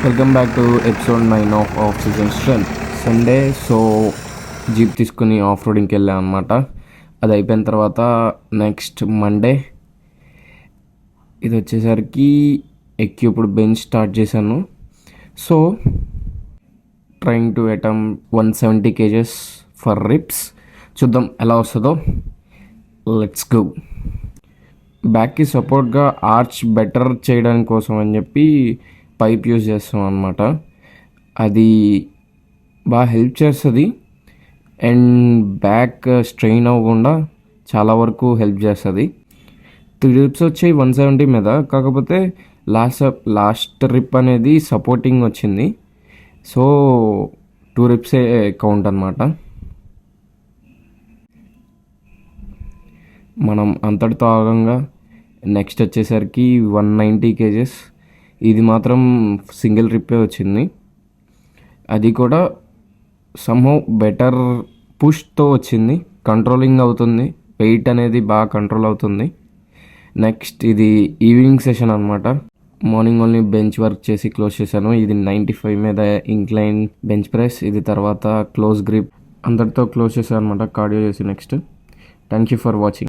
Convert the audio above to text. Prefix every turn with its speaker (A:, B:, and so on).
A: Welcome back to episode 9 of oxygen strength. Sunday so jeep తీసుకుని of రోడింగ్కి వెళ్ళాం అనమాట. అది అయిపోయిన తర్వాత నెక్స్ట్ మండే ఇది వచ్చేసరికి ఎక్కి ఇప్పుడు బెంచ్ స్టార్ట్ చేశాను. So trying to attempt 170 kgs for reps. చూద్దాం ఎలా వస్తుందో. Let's go. బ్యాక్కి సపోర్ట్గా ఆర్చ్ బెటర్ చేయడానికి కోసం అని చెప్పి పైప్ యూజ్ చేస్తాం అనమాట. అది బాగా హెల్ప్ చేస్తుంది అండ్ బ్యాక్ స్ట్రెయిన్ అవ్వకుండా చాలా వరకు హెల్ప్ చేస్తుంది. 3 రిప్స్ వచ్చాయి 170 మీద. కాకపోతే లాస్ట్ రిప్ అనేది సపోర్టింగ్ వచ్చింది. సో 2 రిప్సే కౌంట్ అనమాట. మనం అంతటితో ఆగంగా నెక్స్ట్ వచ్చేసరికి 190 kgs. ఇది మాత్రం సింగిల్ రిప్పే వచ్చింది. అది కూడా సమ్హౌ బెటర్ పుష్తో వచ్చింది. కంట్రోలింగ్ అవుతుంది, వెయిట్ అనేది బాగా కంట్రోల్ అవుతుంది. నెక్స్ట్ ఇది ఈవినింగ్ సెషన్ అనమాట. మార్నింగ్ ఓన్లీ బెంచ్ వర్క్ చేసి క్లోజ్ చేశాను. ఇది 95 మీద ఇంక్లైన్ బెంచ్ ప్రెస్. ఇది తర్వాత క్లోజ్ గ్రిప్. అందరితో క్లోజ్ చేశాను అనమాట కార్డియో చేసి. Next thank you for watching.